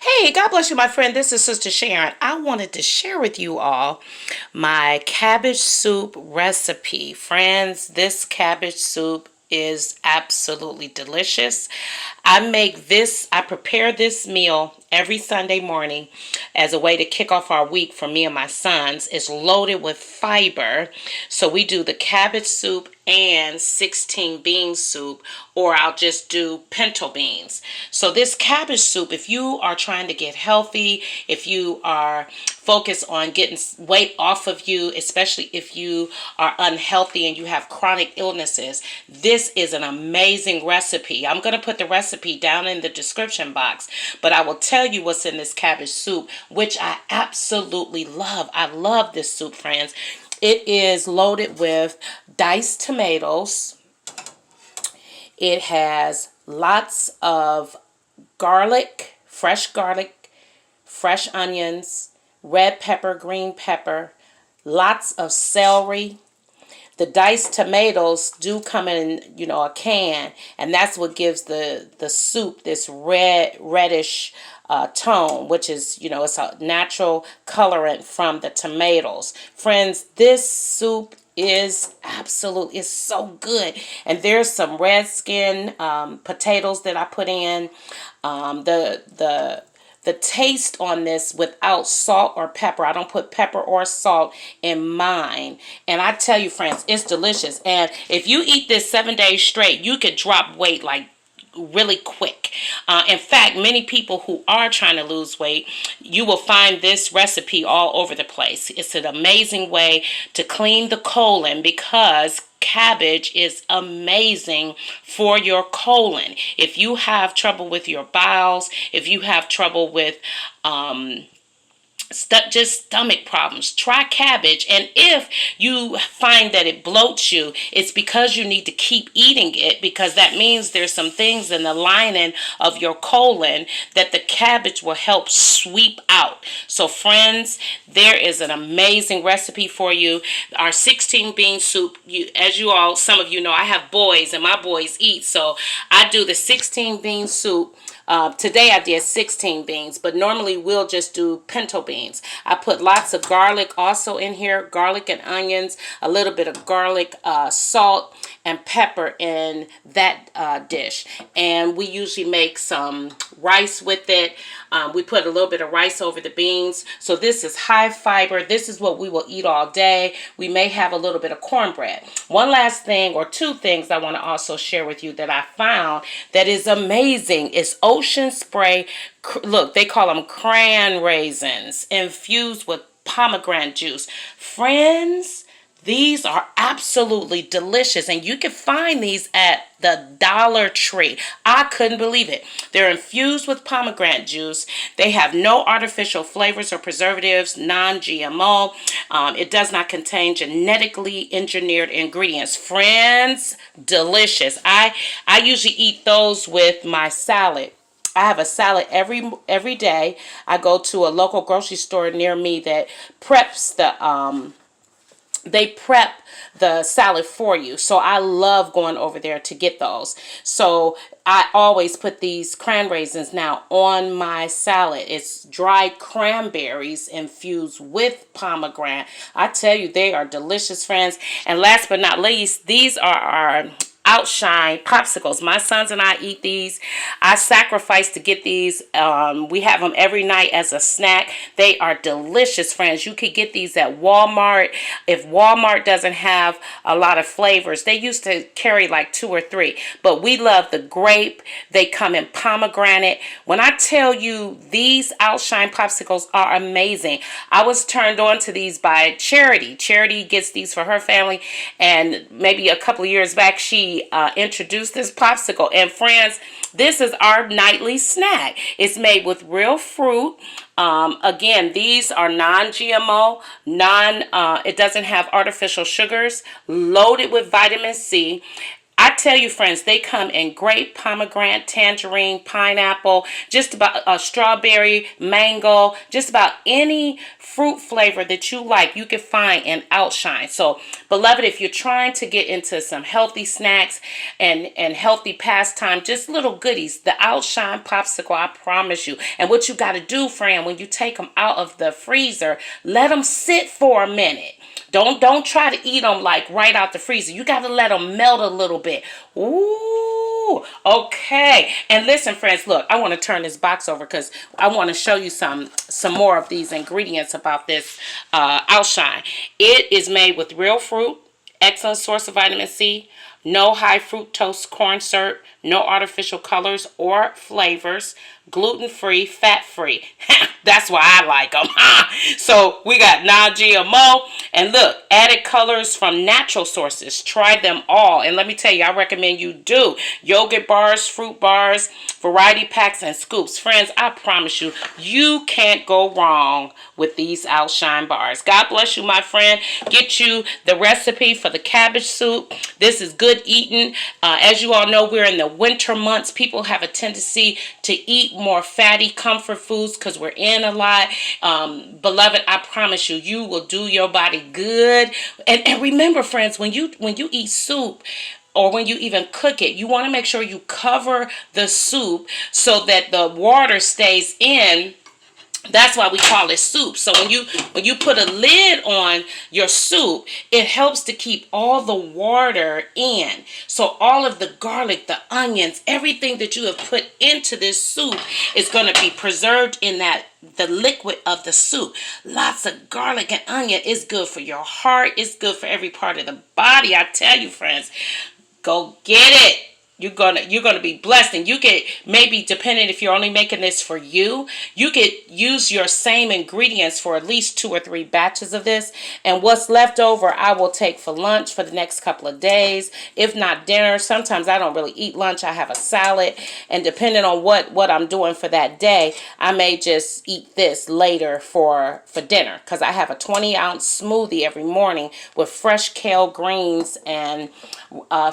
Hey, God bless you, my friend. This is Sister Sharon. I wanted to share with you all my cabbage soup recipe. Friends, this cabbage soup is absolutely delicious. I prepare this meal every Sunday morning as a way to kick off our week for me and my sons. It's loaded with fiber. So we do the cabbage soup and 16 bean soup, or I'll just do pinto beans. So this cabbage soup, if you are trying to get healthy, if you are focused on getting weight off of you, especially if you are unhealthy and you have chronic illnesses, this is an amazing recipe. I'm going to put the recipe down in the description box, but I will tell you what's in this cabbage soup, which I absolutely love. I love this soup, friends. It is loaded with diced tomatoes. It has lots of garlic, fresh onions, red pepper, green pepper, lots of celery. The diced tomatoes do come in, a can, and that's what gives the soup this reddish tone, which is, it's a natural colorant from the tomatoes. Friends, this soup is absolute, it's so good. And there's some red skin potatoes that I put in. The taste on this without salt or pepper. I don't put pepper or salt in mine. And I tell you, friends, it's delicious. And if you eat this 7 days straight, you could drop weight like really quick. In fact, many people who are trying to lose weight, you will find this recipe all over the place. It's an amazing way to clean the colon because cabbage is amazing for your colon. If you have trouble with your bowels, if you have trouble with just stomach problems, try cabbage. And if you find that it bloats you, it's because you need to keep eating it, because that means there's some things in the lining of your colon that the cabbage will help sweep out. So friends, there is an amazing recipe for you. Our 16 bean soup, some of you know, I have boys and my boys eat, so I do the 16 bean soup. Today I did 16 beans, but normally we'll just do pinto beans. I put lots of garlic also in here, garlic and onions, a little bit of garlic, salt, and pepper in that dish. And we usually make some rice with it. We put a little bit of rice over the beans. So this is high fiber. This is what we will eat all day. We may have a little bit of cornbread. One last thing, or two things I want to also share with you that I found that is amazing is Ocean Spray. Look, they call them cran raisins infused with pomegranate juice. Friends, these are absolutely delicious, and you can find these at the Dollar Tree. I couldn't believe it. They're infused with pomegranate juice. They have no artificial flavors or preservatives, non-GMO. It does not contain genetically engineered ingredients. Friends, delicious. I usually eat those with my salad. I have a salad every day. I go to a local grocery store near me that preps they prep the salad for you. So I love going over there to get those. So I always put these cran raisins now on my salad. It's dried cranberries infused with pomegranate. I tell you, they are delicious, friends. And last but not least, these are our Outshine popsicles. My sons and I eat these. I sacrifice to get these. We have them every night as a snack. They are delicious, friends. You could get these at Walmart. If Walmart doesn't have a lot of flavors, they used to carry like 2 or 3, but we love the grape. They come in pomegranate. When I tell you, these Outshine popsicles are amazing. I was turned on to these by Charity. Charity gets these for her family, and maybe a couple of years back she introduced this popsicle. And friends, this is our nightly snack. It's made with real fruit. Again, these are non-GMO, it doesn't have artificial sugars, loaded with vitamin C. I tell you, friends, they come in grape, pomegranate, tangerine, pineapple, just about strawberry, mango, just about any fruit flavor that you like, you can find in Outshine. So, beloved, if you're trying to get into some healthy snacks and healthy pastime, just little goodies, the Outshine popsicle, I promise you. And what you got to do, friend, when you take them out of the freezer, let them sit for a minute. Don't try to eat them like right out the freezer. You got to let them melt a little bit. Ooh, okay. And listen, friends, look, I want to turn this box over because I want to show you some more of these ingredients about this Outshine. It is made with real fruit, excellent source of vitamin C, no high fructose corn syrup, no artificial colors or flavors, gluten-free, fat-free. That's why I like them. So we got non-GMO, and look, added colors from natural sources. Try them all, and let me tell you, I recommend you do. Yogurt bars, fruit bars, variety packs, and scoops. Friends, I promise you, you can't go wrong with these Outshine bars. God bless you, my friend. Get you the recipe for the cabbage soup. This is good eating. As you all know, we're in the winter months. People have a tendency to eat more fatty comfort foods because we're in a lot. Beloved, I promise you, you will do your body good. And remember, friends, when you eat soup, or when you even cook it, you want to make sure you cover the soup so that the water stays in. That's why we call it soup. So when you put a lid on your soup, it helps to keep all the water in. So all of the garlic, the onions, everything that you have put into this soup is going to be preserved in the liquid of the soup. Lots of garlic and onion is good for your heart. It's good for every part of the body. I tell you, friends, go get it. You're gonna be blessed, and you could, maybe depending if you're only making this for you, you could use your same ingredients for at least 2 or 3 batches of this, and what's left over I will take for lunch for the next couple of days, if not dinner. Sometimes I don't really eat lunch. I have a salad, and depending on what I'm doing for that day, I may just eat this later for dinner, because I have a 20-ounce smoothie every morning with fresh kale greens and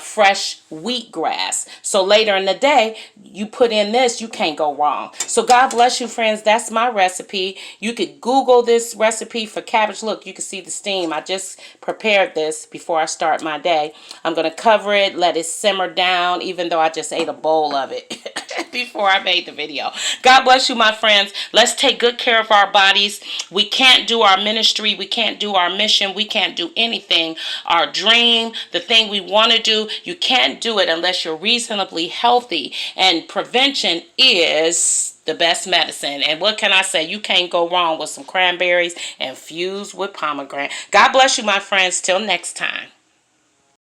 fresh wheatgrass. So later in the day, you put in this, you can't go wrong. So God bless you, friends. That's my recipe. You could Google this recipe for cabbage. Look, you can see the steam. I just prepared this before I start my day. I'm going to cover it, let it simmer down, even though I just ate a bowl of it before I made the video. God bless you, my friends. Let's take good care of our bodies. We can't do our ministry. We can't do our mission. We can't do anything. Our dream, the thing we want to do, you can't do it unless you're reasonably healthy. And prevention is the best medicine. And what can I say? You can't go wrong with some cranberries infused with pomegranate. God bless you, my friends. Till next time.